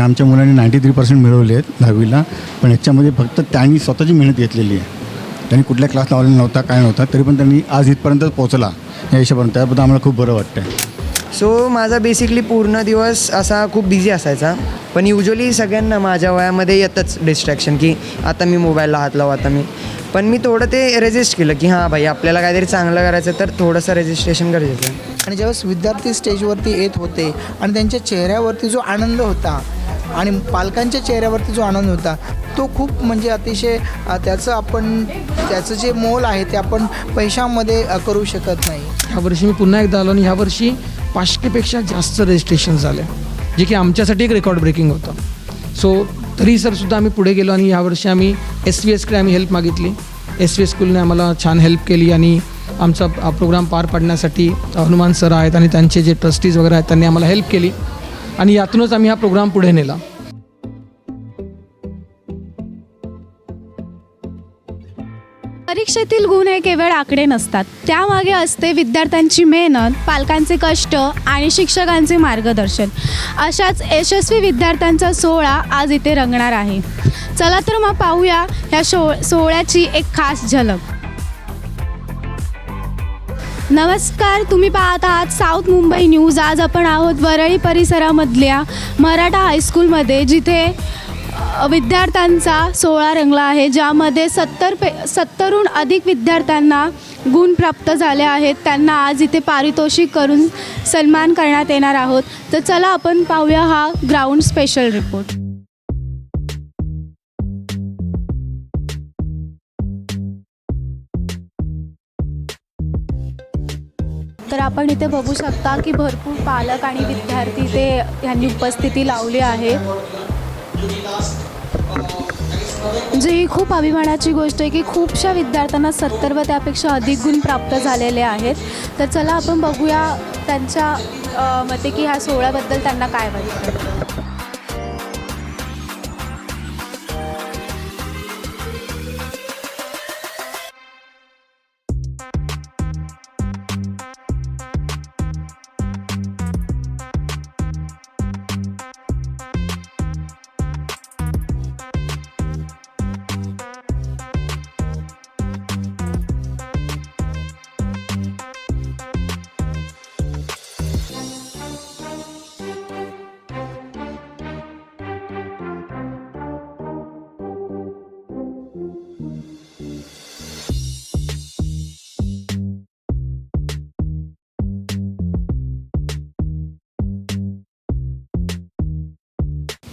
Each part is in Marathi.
आमच्या मुलांनी 93% मिळवले आहेत 10वीला, पण याच्यामध्ये फक्त त्यांनी स्वतःची मेहनत घेतलेली आहे. त्यांनी कुठल्या क्लास लावलेला नव्हता, काय नव्हता, तरी पण त्यांनी आज इथपर्यंत पोहोचला या हिशोबाने. त्याबद्दल आम्हाला खूप बरं वाटतं आहे. सो माझा बेसिकली पूर्ण दिवस असा खूप बिझी असायचा, पण युजली सगळ्यांना माझ्या वयामध्ये येतंच डिस्ट्रॅक्शन की आता मी मोबाईलला हात लावू, आता मी. पण मी थोडं ते रेजिस्ट केलं की हां भाई, आपल्याला काहीतरी चांगलं करायचं तर थोडंसं रेजिस्ट्रेशन गरजेचं आहे. आणि ज्यावेळेस विद्यार्थी स्टेजवरती येत होते आणि त्यांच्या चेहऱ्यावरती जो आनंद होता आणि पालकांच्या चेहऱ्यावरती जो आनंद होता तो खूप म्हणजे अतिशय त्याचं जे मोल आहे ते आपण पैशामध्ये करू शकत नाही. ह्यावर्षी मी पुन्हा एकदा आलो आणि ह्यावर्षी 500पेक्षा जास्त रजिस्ट्रेशन झाले, जे की आमच्यासाठी एक रेकॉर्ड ब्रेकिंग होतं. सो तरी सरसुद्धा आम्ही पुढे गेलो आणि ह्यावर्षी आम्ही SVSकडे आम्ही हेल्प मागितली. SVS स्कूलने आम्हाला छान हेल्प केली आणि आमचा प्रोग्राम पार पाडण्यासाठी हनुमान सर आहेत आणि त्यांचे जे ट्रस्टीज वगैरे आहेत त्यांनी आम्हाला हेल्प केली आणि यातूनच आम्ही हा प्रोग्राम पुढे नेला. परीक्षेतील गुण हे केवळ आकडे नसतात, त्यामागे असते विद्यार्थ्यांची मेहनत, पालकांचे कष्ट आणि शिक्षकांचे मार्गदर्शन. अशाच यशस्वी विद्यार्थ्यांचा सोहळा आज इथे रंगणार आहे. चला तर मग पाहूया ह्या सोहळ्याची एक खास झलक. नमस्कार, तुम्ही पाहत आहात साऊथ मुंबई न्यूज. आज आपण आहोत वरळी परिसरामधल्या मराठा हायस्कूलमध्ये, जिथे विद्यार्थ्यांचा सोहळा रंगला आहे, ज्यामध्ये 70हून अधिक विद्यार्थ्यांना गुण प्राप्त झाले आहेत. त्यांना आज इथे पारितोषिक करून सन्मान करण्यात येणार आहोत. तर चला आपण पाहूया हा ग्राउंड स्पेशल रिपोर्ट. तर आपण इथे बघू शकता की भरपूर पालक आणि विद्यार्थी ते ह्यांनी उपस्थिती लावली आहे. म्हणजे ही खूप अभिमानाची गोष्ट आहे की खूपशा विद्यार्थ्यांना 70 व त्यापेक्षा अधिक गुण प्राप्त झालेले आहेत. तर चला आपण बघूया त्यांच्या मते की ह्या सोहळ्याबद्दल त्यांना काय वाटतं.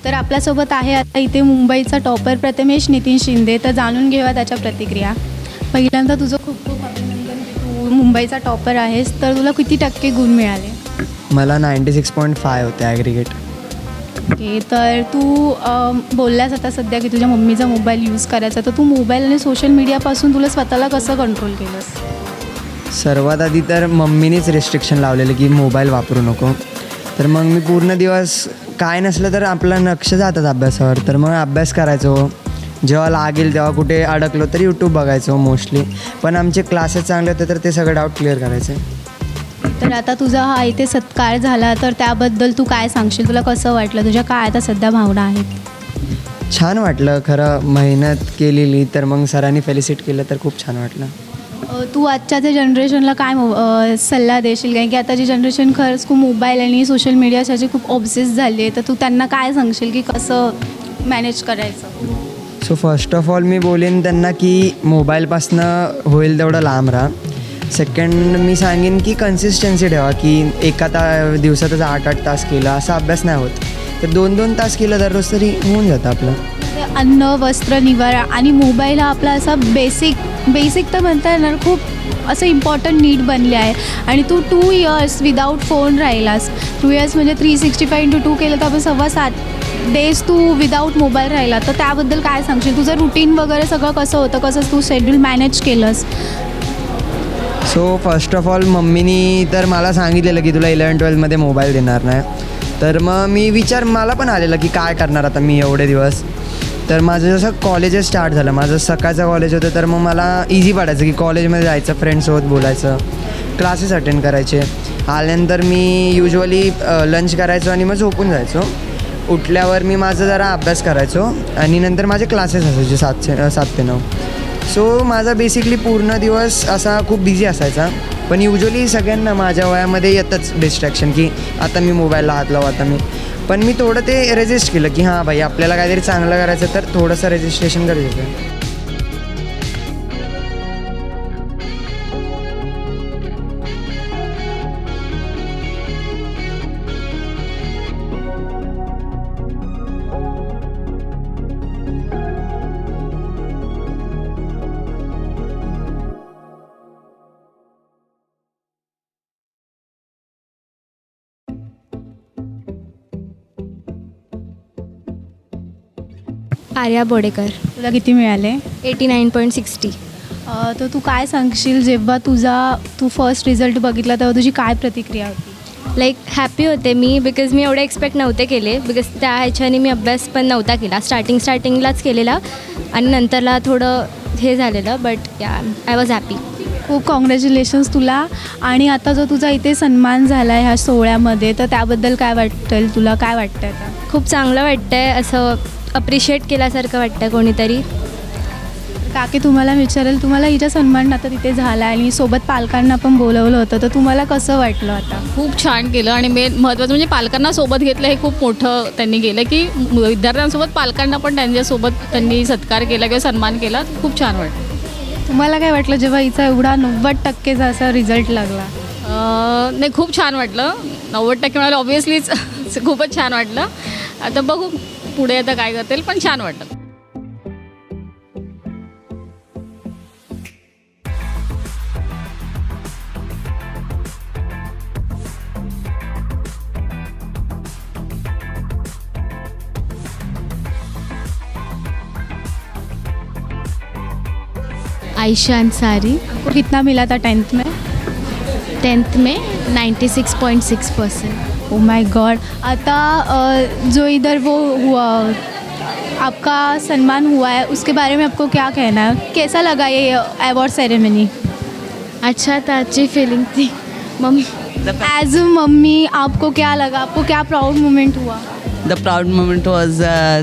तर आपल्यासोबत आहे आता इथे मुंबईचा टॉपर प्रथमेश नितीन शिंदे. तर जाणून घेऊया त्याच्या प्रतिक्रिया. पहिल्यांदा तुझं खूप खूप अभिनंदन. तू मुंबईचा टॉपर आहेस, तर तुला किती टक्के गुण मिळाले? मला 96.5 होते ॲग्रिगेट. ओके, तर तू बोलल्यास आता सध्या की तुझ्या मम्मीचा मोबाईल यूज करायचा, तर तू मोबाईल आणि सोशल मीडियापासून तुला स्वतःला कसं कंट्रोल केलंस? सर्वात आधी तर मम्मीनेच रिस्ट्रिक्शन लावलेलं की मोबाईल वापरू नको. तर मग मी पूर्ण दिवस काय नसलं तर आपलं लक्ष जातात अभ्यासावर, तर मग अभ्यास करायचो. जेव्हा लागेल तेव्हा कुठे अडकलो तर यूट्यूब बघायचो मोस्टली. पण आमचे क्लासेस चांगले होते तर ते सगळं डाऊट क्लिअर करायचे. तर आता तुझा हा इथे सत्कार झाला, तर त्याबद्दल तू काय सांगशील? तुला कसं वाटलं? तुझ्या काय आता सध्या भावना आहेत? छान वाटलं खरं, मेहनत केलेली तर मग सरांनी फेलिसिट केलं तर खूप छान वाटलं. तू आजच्या त्या जनरेशनला काय सल्ला देशील? कारण की आताची जनरेशन खरंच खूप मोबाईल आणि सोशल मीडियासाठी खूप ऑब्सेस झाली आहे. तर तू त्यांना काय सांगशील की कसं मॅनेज करायचं? सो फर्स्ट ऑफ ऑल मी बोलेन त्यांना की मोबाईलपासनं होईल तेवढं लांब राहा. सेकंड मी सांगेन की कन्सिस्टन्सी ठेवा, की एका दिवसातच 8-8 तास केला असा अभ्यास नाही होत, तर 2-2 तास केलं दररोज तरी होऊन जातं आपलं. अन्न, वस्त्र, निवारा आणि मोबाईल हा आपला असा बेसिक तर म्हणता येणार खूप असं इम्पॉर्टंट नीड बनले आहे. आणि तू 2 इयर्स विदाऊट फोन राहिलास. 2 इयर्स म्हणजे 365x2 केलं तर आपण 7.25 डेज तू विदाऊट मोबाईल राहिला. तर त्याबद्दल काय सांगशील? तुझं रुटीन वगैरे सगळं कसं होतं, कसं तू शेड्यूल मॅनेज केलंस? सो फर्स्ट ऑफ ऑल मम्मीनी तर मला सांगितलेलं की तुला 11-12मध्ये मोबाईल देणार नाही. तर मग मला पण आलेलं की काय करणार आता मी एवढे दिवस. तर माझं जसं कॉलेजेस स्टार्ट झालं, माझं सकाळचं कॉलेज होतं, तर मग मला इझी पडायचं की कॉलेजमध्ये जायचं, फ्रेंड्ससोबत बोलायचं, क्लासेस अटेंड करायचे. आल्यानंतर मी युजली लंच करायचो आणि मग झोपून जायचो. उठल्यावर मी माझा जरा अभ्यास करायचो आणि नंतर माझे क्लासेस असायचे 7 ते 9. सो माझा बेसिकली पूर्ण दिवस असा खूप बिझी असायचा. पण युजली सगळ्यांना माझ्या वयामध्ये येतच डिस्ट्रॅक्शन की आता मी मोबाईलला हात लावू आता मी. पण मी थोडं ते रेजिस्ट केलं की हां भाई आपल्याला काहीतरी चांगलं करायचं तर थोडंसं रेजिस्ट्रेशन गरजेचं आहे. आर्या बोडेकर. तुला किती मिळाले? 89.60. तर तू काय सांगशील जेव्हा तू फर्स्ट रिझल्ट बघितला तेव्हा तुझी काय प्रतिक्रिया होती? लाईक हॅपी होते मी बिकॉज मी एवढे एक्सपेक्ट नव्हते केले बिकॉज त्या ह्याच्याने मी अभ्यास पण नव्हता केला. स्टार्टिंगलाच केलेला आणि नंतरला थोडं हे झालेलं बट या आय वॉज हॅपी. खूप कॉंग्रॅच्युलेशन्स तुला. आणि आता जो तुझा इथे सन्मान झाला आहे ह्या सोहळ्यामध्ये तर त्याबद्दल काय वाटेल तुला? काय वाटतं आता? खूप चांगलं वाटतं आहे, असं अप्रिशिएट केल्यासारखं वाटतं कोणीतरी. काकी तुम्हाला विचारेल, तुम्हाला हिचा सन्मान आता तिथे झाला आणि सोबत पालकांना पण बोलवलं होतं तर तुम्हाला कसं वाटलं आता? खूप छान केलं आणि मेन महत्त्वाचं म्हणजे पालकांना सोबत घेतलं हे खूप मोठं त्यांनी केलं की विद्यार्थ्यांसोबत पालकांना पण त्यांच्यासोबत त्यांनी सत्कार केला किंवा सन्मान केला. खूप छान वाटलं. तुम्हाला काय वाटलं जेव्हा हिचा एवढा 90% असा रिझल्ट लागला? नाही खूप छान वाटलं. 90% मिळालं ऑब्व्हियसलीच खूपच छान वाटलं. आता बघू पुढे आता काय करतील पण छान वाटलं. आयशा अंसारी. आपको कितना मिला था 10th में? 10th में 96.6%. Oh my God. आता जो इधर वो हुआ आपका सम्मान हुआ है उसके बारे में आपको क्या कहना है? कैसा लगा ये अवार्ड सेरेमनी? अच्छा था, अच्छी फीलिंग थी. मम्मी एज अ मम्मी आपको क्या लगा? आपको क्या प्राउड मोमेंट हुआ? The proud moment was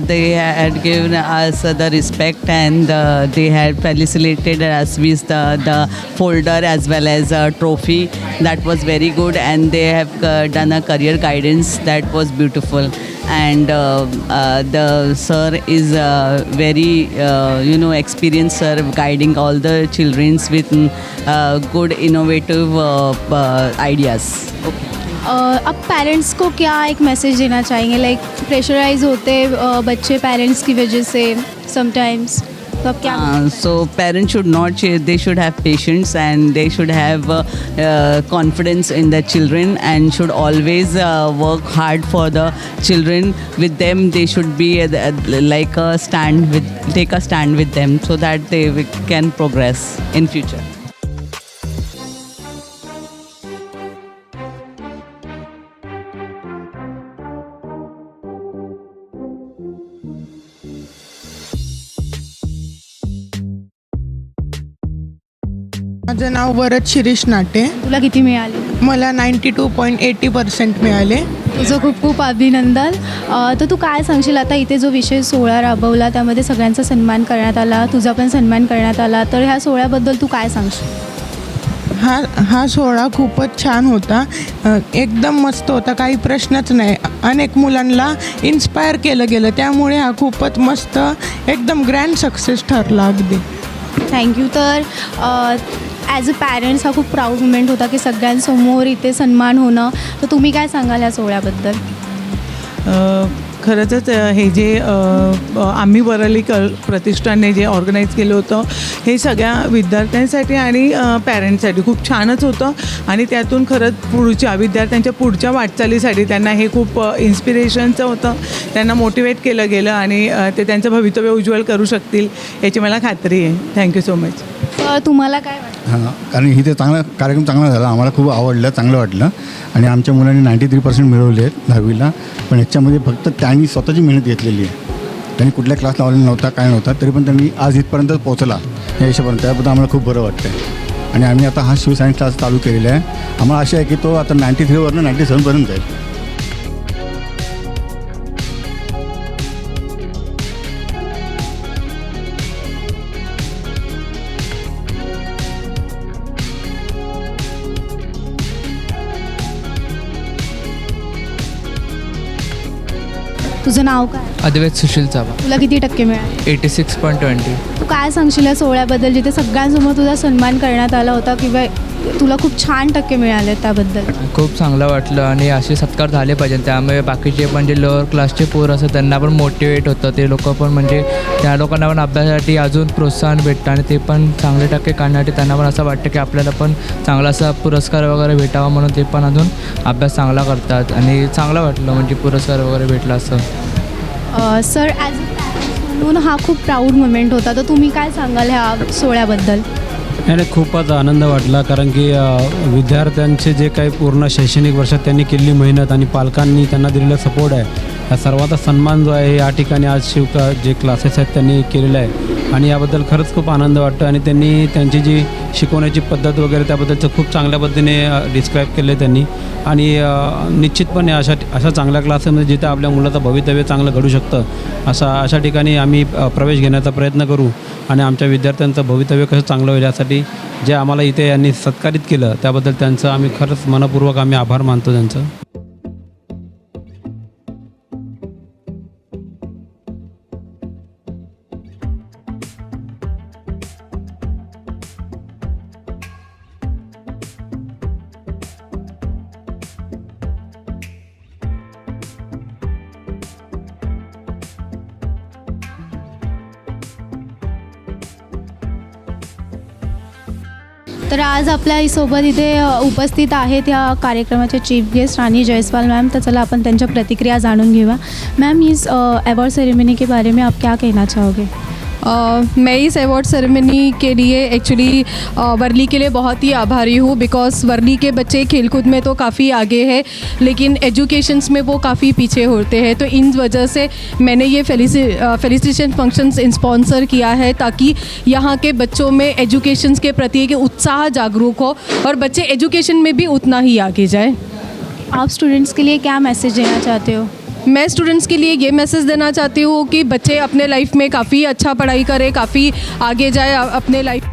they had given us the respect and they had felicitated us with the folder as well as a trophy. That was very good and they have done a career guidance that was beautiful. And the sir is very experienced sir guiding all the children with good innovative ideas. Okay. अब पेरेंट्स को क्या एक मैसेज देना चाहेंगे? लाइक प्रेशराइज होते बच्चे पेरेंट्स की वजह से समटाइम्स, तो अब क्या? So parents should not, they should have patience and they should have confidence in their children and should always work hard for the children. With them they should be like take a stand with them so that they can progress in future. माझं नाव वरद शिरीष नाटे. तुला किती मिळाले? मला 92.80% मिळाले. तुझं खूप खूप अभिनंदन. तर तू काय सांगशील आता इथे जो विशेष सोहळा राबवला त्यामध्ये सगळ्यांचा सन्मान करण्यात आला, तुझा पण सन्मान करण्यात आला, तर ह्या सोहळ्याबद्दल तू काय सांगशील? हा सोहळा खूपच छान होता. एकदम मस्त होता, काही प्रश्नच नाही. अनेक मुलांना इन्स्पायर केलं गेलं त्यामुळे हा खूपच मस्त एकदम ग्रँड सक्सेस ठरला अगदी. थँक्यू. तर ॲज अ पॅरेंट्स हा खूप प्राऊड मुमेंट होता की सगळ्यांसमोर इथे सन्मान होणं. तर तुम्ही काय सांगाल या सोहळ्याबद्दल? खरंच हे जे आम्ही वरळी प्रतिष्ठानने जे ऑर्गनाईज केलं होतं हे सगळ्या विद्यार्थ्यांसाठी आणि पॅरेंट्ससाठी खूप छानच होतं आणि त्यातून खरंच विद्यार्थ्यांच्या पुढच्या वाटचालीसाठी त्यांना हे खूप इन्स्पिरेशनचं होतं. त्यांना मोटिवेट केलं गेलं आणि ते त्यांचं भवितव्य उज्ज्वल करू शकतील याची मला खात्री आहे. Thank you so much. तुम्हाला काय वाटतं? हां, कारण इथे कार्यक्रम चांगला झाला, आम्हाला खूप आवडलं, चांगलं वाटलं. आणि आमच्या मुलांनी 93% मिळवले आहेत 10वीला. पण ह्याच्यामध्ये फक्त त्यांनी स्वतःची मेहनत घेतलेली आहे. त्यांनी कुठल्या क्लास लावलेला नव्हता, काय नव्हता, तरी पण त्यांनी आज इथपर्यंत पोहोचला या हिशोबाने. त्याबद्दल आम्हाला खूप बरं वाटतं आहे. आणि आम्ही आता हा शिवसायन्स क्लास चालू केलेला आहे. आम्हाला आशा आहे की तो आता 93वरनं 97पर्यंत जाईल. तुझं नाव काय? अद्वैत सुशील चव्हाण. तुला किती टक्के मिळाले? 86.20. तू काय सांगशील या सोहळ्याबद्दल जिथे सगळ्यांसमोर तुझा सन्मान करण्यात आला होता किंवा तुला खूप छान टक्के मिळाले त्याबद्दल? खूप चांगलं वाटलं आणि असे सत्कार झाले पाहिजे. त्यामुळे बाकीचे पण जे लोअर क्लासचे पोरं असतात त्यांना पण मोटिवेट होतं. ते लोक पण म्हणजे त्या लोकांना पण अभ्यासासाठी अजून प्रोत्साहन भेटतं आणि ते पण चांगले टक्के काढण्यासाठी त्यांना पण असं वाटतं की आपल्याला पण चांगला असा पुरस्कार वगैरे भेटावा म्हणून ते पण अजून अभ्यास चांगला करतात आणि चांगलं वाटलं म्हणजे पुरस्कार वगैरे भेटला असं. सर ॲज म्हणून हा खूप प्राऊड मोमेंट होता, तर तुम्ही काय सांगाल ह्या सोहळ्याबद्दल? नाही, खूपच आनंद वाटला कारण की विद्यार्थ्यांचे जे काही पूर्ण शैक्षणिक वर्षात त्यांनी केलेली मेहनत आणि पालकांनी त्यांना दिलेला सपोर्ट आहे, या सर्वांचा सन्मान जो आहे या ठिकाणी आज जे क्लासेस आहेत त्यांनी केलेला आहे आणि याबद्दल खरंच खूप आनंद वाटतो. आणि त्यांनी त्यांची जी शिकवण्याची पद्धत वगैरे त्याबद्दलचं खूप चांगल्या पद्धतीने डिस्क्राईब केलं आहे त्यांनी. आणि निश्चितपणे अशा चांगल्या क्लासेसमध्ये जिथं आपल्या मुलाचं भवितव्य चांगलं घडू शकतं अशा ठिकाणी आम्ही प्रवेश घेण्याचा प्रयत्न करू आणि आमच्या विद्यार्थ्यांचं भवितव्य कसं चांगलं होईल यासाठी जे आम्हाला इथे यांनी सत्कारित केलं त्याबद्दल त्यांचं आम्ही खरंच मनपूर्वक आम्ही आभार मानतो त्यांचं. तर आज आपल्या सोबत इथे उपस्थित आहेत या कार्यक्रमाचे चीफ गेस्ट रानी जायसवाल मैम. तो चला अपन त्यांच्या प्रतिक्रिया जाणून घेऊया. मैम, इस अवार्ड सेरेमनी के बारे में आप क्या कहना चाहोगे? मैं इस अवार्ड सेरेमनी के लिए एक्चुअली वर्ली के लिए बहुत ही आभारी हूँ, बिकॉज़ वर्ली के बच्चे खेलकूद में तो काफ़ी आगे हैं लेकिन एजुकेशंस में वो काफ़ी पीछे होते हैं. तो इन वजह से मैंने ये फेलिसिटेशन फंक्शंस स्पॉन्सर किया है ताकि यहाँ के बच्चों में एजुकेशंस के प्रति एक उत्साह जागरूक हो और बच्चे एजुकेशन में भी उतना ही आगे जाए. आप स्टूडेंट्स के लिए क्या मैसेज देना चाहते हो? मैं स्टूडेंट्स के लिए ये मैसेज देना चाहती हूँ कि बच्चे अपने लाइफ में काफ़ी अच्छा पढ़ाई करें, काफ़ी आगे जाए अपने लाइफ.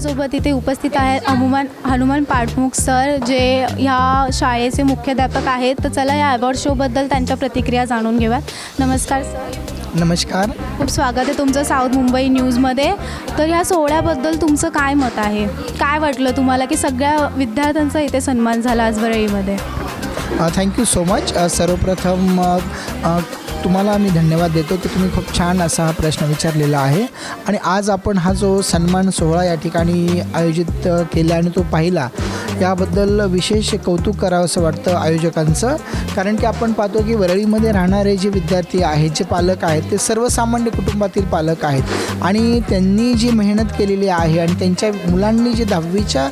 सोबत इथे उपस्थित आहेत हनुमान पाठमुख सर, जे ह्या शाळेचे मुख्याध्यापक आहेत. तर चला या अवॉर्ड शोबद्दल त्यांच्या प्रतिक्रिया जाणून घेऊयात. नमस्कार सर. नमस्कार. खूप स्वागत आहे तुमचं साऊथ मुंबई न्यूजमध्ये. तर ह्या सोहळ्याबद्दल तुमचं काय मत आहे? काय वाटलं तुम्हाला की सगळ्या विद्यार्थ्यांचा इथे सन्मान झाला आज वरळीमध्ये? Thank you so much. सर्वप्रथम तुम्हाला मी धन्यवाद देतो की तुम्ही खूप छान असा हा प्रश्न विचारलेला आहे आणि आज आपण हा जो सन्मान सोहळा या ठिकाणी आयोजित केला आणि तो पाहिला याबद्दल विशेष कौतुक करावं असं वाटतं आयोजकांचं. कारण की आपण पाहतो की वरळीमध्ये राहणारे जे विद्यार्थी आहेत, जे पालक आहेत, ते सर्वसामान्य कुटुंबातील पालक आहेत आणि त्यांनी जी मेहनत केलेली आहे आणि त्यांच्या मुलांनी जे 10वीच्या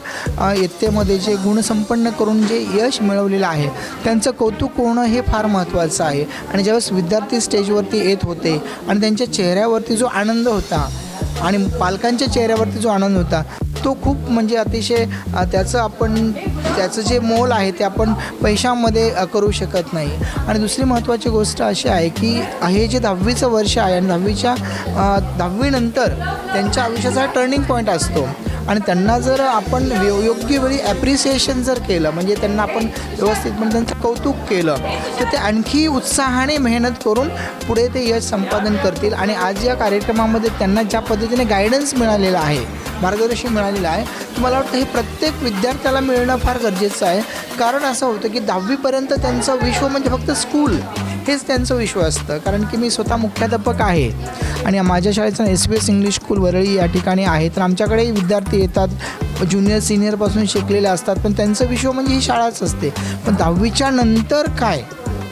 इयत्तेमध्ये जे गुणसंपन्न करून जे यश मिळवलेलं आहे त्यांचं कौतुक होणं हे फार महत्त्वाचं आहे. आणि ज्यावेळेस विद्यार्थी स्टेजवरती येत होते आणि त्यांच्या चेहऱ्यावरती जो आनंद होता आणि पालकांच्या चेहऱ्यावरती जो आनंद होता तो खूप म्हणजे अतिशय त्याचं जे मोल आहे ते आपण पैशामध्ये करू शकत नाही. आणि दुसरी महत्त्वाची गोष्ट अशी आहे की हे जे 10वीचं वर्ष आहे आणि 10वीनंतर त्यांच्या आयुष्याचा टर्निंग पॉईंट असतो आणि त्यांना जर आपण योग्य वेळी ॲप्रिसिएशन जर केलं म्हणजे त्यांना आपण व्यवस्थितपणे त्यांचं कौतुक केलं तर ते आणखी उत्साहाने मेहनत करून पुढे ते यश संपादन करतील. आणि आज या कार्यक्रमामध्ये त्यांना ज्या पद्धतीने गायडन्स मिळालेलं आहे, मार्गदर्शन मिळालेलं आहे, मला वाटतं हे प्रत्येक विद्यार्थ्याला मिळणं फार गरजेचं आहे. कारण असं होतं की 10वीपर्यंत त्यांचं विश्व म्हणजे फक्त स्कूल हेच त्यांचं विश्व असतं. कारण की मी स्वतः मुख्याध्यापक आहे आणि माझ्या शाळेचं SBS इंग्लिश स्कूल वरळी या ठिकाणी आहे. तर आमच्याकडेही विद्यार्थी येतात, ज्युनियर सिनियरपासून शिकलेले असतात, पण त्यांचं विश्व म्हणजे ही शाळाच असते. पण 10वीच्या नंतर काय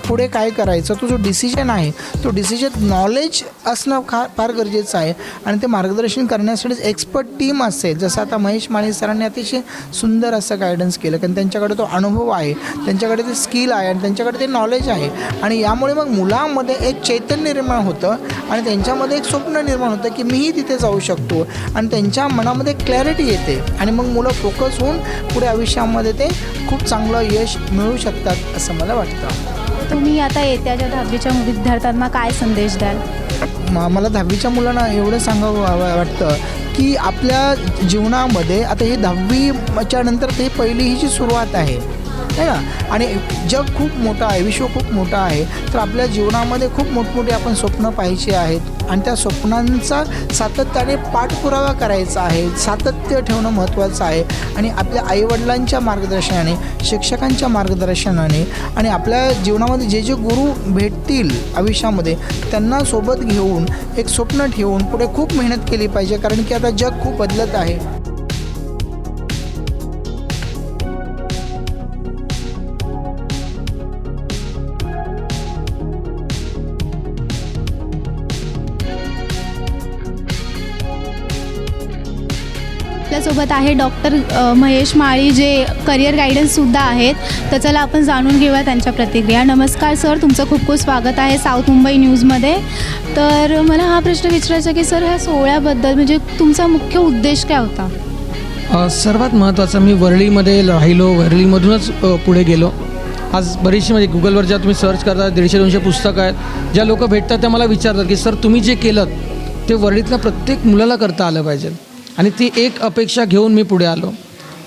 पुढे काय करायचं, तो जो डिसिजन आहे तो डिसिजन नॉलेज असणं फार गरजेचं आहे. आणि ते मार्गदर्शन करण्यासाठी एक्सपर्ट टीम असेल, जसं आता महेश माळी सरांनी अतिशय सुंदर असं गायडन्स केलं, कारण त्यांच्याकडे तो अनुभव आहे, त्यांच्याकडे ते स्किल आहे आणि त्यांच्याकडे ते नॉलेज आहे. आणि यामुळे मग मुलांमध्ये एक चैतन्य निर्माण होतं आणि त्यांच्यामध्ये एक स्वप्न निर्माण होतं की मीही तिथे जाऊ शकतो, आणि त्यांच्या मनामध्ये क्लॅरिटी येते आणि मग मुलं फोकस होऊन पुढे आयुष्यामध्ये ते खूप चांगलं यश मिळवू शकतात असं मला वाटतं. तुम्ही आता येत्याच्या 10वीच्या विद्यार्थ्यांना काय संदेश द्याल? मला 10वीच्या मुलांना एवढं सांगावं वाटतं की आपल्या जीवनामध्ये आता ही 10वीच्या नंतर ते पहिली ही जी सुरुवात आहे ना, आणि जग खूप मोठं आहे, विश्व खूप मोठं आहे, तर आपल्या जीवनामध्ये खूप मोठमोठे आपण स्वप्न पाहायची आहेत आणि त्या स्वप्नांचा सातत्याने पाठपुरावा करायचा आहे, सातत्य ठेवणं महत्त्वाचं आहे. आणि आपल्या आईवडिलांच्या मार्गदर्शनाने, शिक्षकांच्या मार्गदर्शनाने आणि आपल्या जीवनामध्ये जे जे गुरु भेटतील आयुष्यामध्ये त्यांना सोबत घेऊन एक स्वप्न ठेवून पुढे खूप मेहनत केली पाहिजे, कारण की आता जग खूप बदलत आहे. आपल्यासोबत आहे डॉक्टर महेश माळी, जे करिअर गायडन्ससुद्धा आहेत. तर चला आपण जाणून घेऊया त्यांच्या प्रतिक्रिया. नमस्कार सर, तुमचं खूप खूप स्वागत आहे साऊथ मुंबई न्यूजमध्ये. तर मला हा प्रश्न विचारायचा की सर, ह्या सोहळ्याबद्दल म्हणजे तुमचा मुख्य उद्देश काय होता? सर्वात महत्त्वाचं, मी वरळीमध्ये राहिलो, वरळीमधूनच पुढे गेलो. आज बरीचशी म्हणजे गुगलवर ज्या तुम्ही सर्च करता 150-200 पुस्तकं आहेत, ज्या लोक भेटतात त्या मला विचारतात की सर तुम्ही जे केलं ते वरळीतल्या प्रत्येक मुलाला करता आलं पाहिजे. आणि ती एक अपेक्षा घेऊन मी पुढे आलो.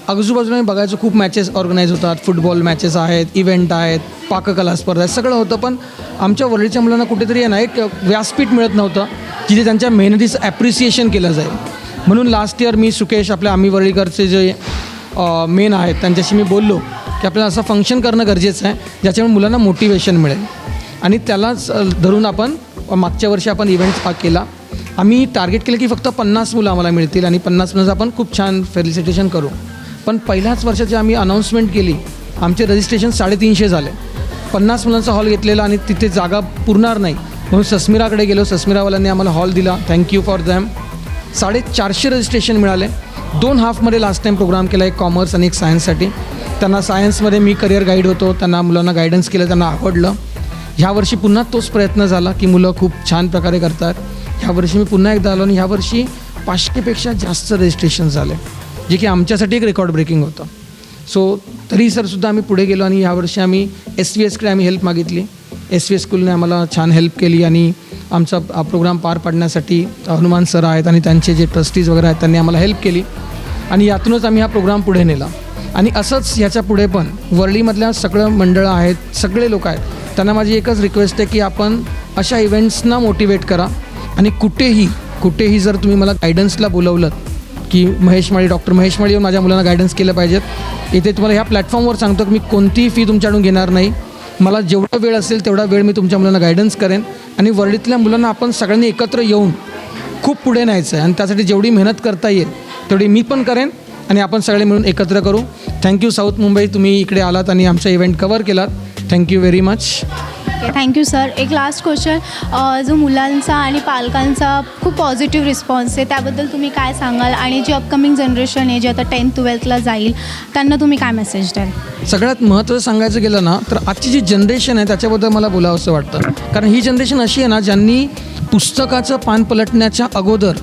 आजूबाजूला मी बघायचो खूप मॅचेस ऑर्गनाईज होतात, फुटबॉल मॅचेस आहेत, इव्हेंट आहेत, पाककला स्पर्धा आहेत, सगळं होतं. पण आमच्या वरळीच्या मुलांना कुठेतरी आहे ना एक व्यासपीठ मिळत नव्हतं जिथे त्यांच्या मेहनतीचं ॲप्रिसिएशन केलं जाईल. म्हणून लास्ट इयर मी सुकेश, आपल्या आम्ही वरळीकरचे जे मेन आहेत त्यांच्याशी मी बोललो की आपल्याला असं फंक्शन करणं गरजेचं आहे ज्याच्यामुळे मुलांना मोटिवेशन मिळेल. आणि त्यालाच धरून आपण मागच्या वर्षी आपण इव्हेंट केला. आम्ही टार्गेट केलं की फक्त 50 मुलं आम्हाला मिळतील आणि 50 मुलांचं आपण खूप छान फेलिसिटेशन करू. पण पहिल्याच वर्षाची आम्ही अनाऊन्समेंट केली, आमचे रजिस्ट्रेशन 350 झाले. 50 मुलांचा हॉल घेतलेला आणि तिथे जागा पुरणार नाही म्हणून सस्मिराकडे गेलो. सस्मिरावाल्यांनी आम्हाला हॉल दिला, थँक्यू फॉर दॅम. 450 रजिस्ट्रेशन मिळाले. 2 हाफमध्ये लास्ट टाईम प्रोग्राम केला, एक कॉमर्स आणि एक सायन्ससाठी. त्यांना सायन्समध्ये मी करिअर गाईड होतो, त्यांना मुलांना गायडन्स केलं, त्यांना आवडलं. ह्यावर्षी पुन्हा तोच प्रयत्न झाला की मुलं खूप छान प्रकारे करतात. ह्यावर्षी मी पुन्हा एकदा आलो आणि ह्यावर्षी 500पेक्षा जास्त रजिस्ट्रेशन झाले, जे की आमच्यासाठी एक रेकॉर्ड ब्रेकिंग होतं. सो तरी सरसुद्धा आम्ही पुढे गेलो आणि ह्यावर्षी आम्ही SVSकडे आम्ही हेल्प मागितली. SVS स्कूलने आम्हाला छान हेल्प केली आणि आमचा प्रोग्राम पार पाडण्यासाठी हनुमान सर आहेत आणि त्यांचे जे ट्रस्टीज वगैरे आहेत त्यांनी आम्हाला हेल्प केली आणि यातूनच आम्ही हा प्रोग्राम पुढे नेला. आणि असंच ह्याच्या पुढे पण वरळीमधल्या सगळं मंडळं आहेत, सगळे लोक आहेत, त्यांना माझी एकच रिक्वेस्ट आहे की आपण अशा इव्हेंट्सना मोटिवेट करा. आणि कुठेही जर तुम्ही मला गायडन्सला बोलवलं की डॉक्टर महेश माळी येऊन माझ्या मुलांना गायडन्स केलं पाहिजेत, इथे तुम्हाला ह्या प्लॅटफॉर्मवर सांगतो की मी कोणतीही फी तुमच्याकडून घेणार नाही. मला जेवढा वेळ असेल तेवढा वेळ मी तुमच्या मुलांना गायडन्स करेन आणि वरळीतल्या मुलांना आपण सगळ्यांनी एकत्र येऊन खूप पुढे न्यायचं आहे. आणि त्यासाठी जेवढी मेहनत करता येईल तेवढी मी पण करेन आणि आपण सगळे मिळून एकत्र करू. थँक्यू साऊथ मुंबई, तुम्ही इकडे आलात आणि आमचा इव्हेंट कवर केलात. Thank you very much. Okay, thank you sir. एक लास्ट क्वेश्चन, जो मुलांचा आणि पालकांचा खूप पॉझिटिव्ह रिस्पॉन्स आहे त्याबद्दल तुम्ही काय सांगाल? आणि जी अपकमिंग जनरेशन आहे, जी आता 10th-12thला जाईल, त्यांना तुम्ही काय मेसेज द्याल? सगळ्यात महत्त्वाचं सांगायचं गेलं ना तर आजची जी जनरेशन आहे त्याच्याबद्दल मला बोलावं असं वाटतं. कारण ही जनरेशन अशी आहे ना ज्यांनी पुस्तकाचं पान पलटण्याच्या अगोदर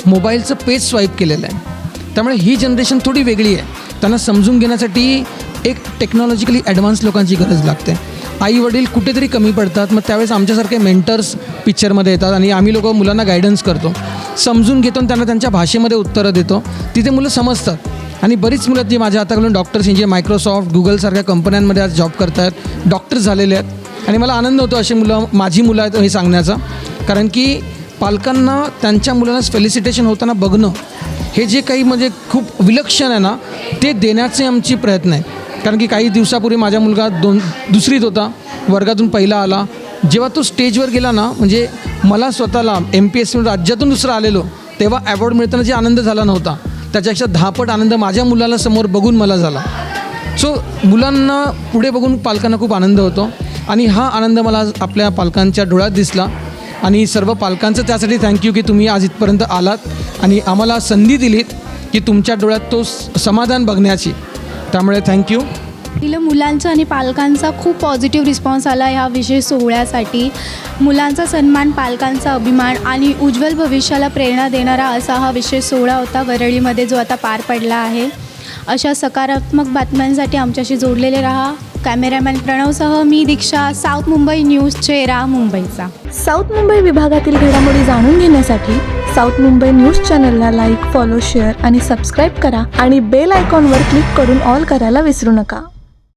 मोबाईलचं पेज स्वाईप केलेलं आहे. त्यामुळे ही जनरेशन थोडी वेगळी आहे. त्यांना समजून घेण्यासाठी एक टेक्नॉलॉजिकली ॲडव्हान्स लोकांची गरज लागते. आई वडील कुठेतरी कमी पडतात, मग त्यावेळेस आमच्यासारखे मेंटर्स पिक्चरमध्ये येतात आणि आम्ही लोक मुलांना गायडन्स करतो, समजून घेतो आणि त्यांना त्यांच्या भाषेमध्ये उत्तरं देतो. तिथे मुलं समजतात. आणि बरीच मुलं जी माझ्या हाताकडून डॉक्टर्स जे मायक्रोसॉफ्ट, गुगलसारख्या कंपन्यांमध्ये आज जॉब करत आहेत, डॉक्टर्स झालेले आहेत. आणि मला आनंद होतो अशी माझी मुलं आहेत हे सांगण्याचा. कारण की पालकांना त्यांच्या मुलांना फेलिसिटेशन होताना बघणं हे जे काही म्हणजे खूप विलक्षण आहे ना, ते देण्याचे आमची प्रयत्न आहे. कारण की काही दिवसापूर्वी माझा मुलगा 2रीत होता, वर्गातून पहिला आला. जेव्हा तो स्टेजवर गेला ना, म्हणजे मला स्वतःला MPSC राज्यातून 2रा आलेलो तेव्हा ॲवॉर्ड मिळताना जे आनंद झाला नव्हता त्याच्यापेक्षा 10 पट आनंद माझ्या मुलाला समोर बघून मला झाला. सो मुलांना पुढे बघून पालकांना खूप आनंद होतो. आणि हा आनंद मला आज आपल्या पालकांच्या डोळ्यात दिसला आणि सर्व पालकांचं त्यासाठी थँक्यू की तुम्ही आज इथपर्यंत आलात आणि आम्हाला संधी दिलीत की तुमच्या डोळ्यात तो समाधान बघण्याची. त्यामुळे थँक्यू. तिला मुलांचा आणि पालकांचा खूप पॉझिटिव्ह रिस्पॉन्स आला ह्या विशेष सोहळ्यासाठी. मुलांचा सन्मान, पालकांचा अभिमान आणि उज्ज्वल भविष्याला प्रेरणा देणारा असा हा विशेष सोहळा होता वरळीमध्ये जो आता पार पडला आहे. अशा सकारात्मक बातम्यांसाठी आमच्याशी जोडलेले रहा. कॅमेरामॅन प्रणवसह मी दीक्षा, साऊथ मुंबई न्यूज, चेहरा मुंबईचा. साऊथ मुंबई विभागातील घडामोडी जाणून घेण्यासाठी साऊथ मुंबई न्यूज चॅनलला लाईक, फॉलो, शेअर आणि सबस्क्राईब करा आणि बेल आयकॉनवर क्लिक करून ऑल करायला विसरू नका.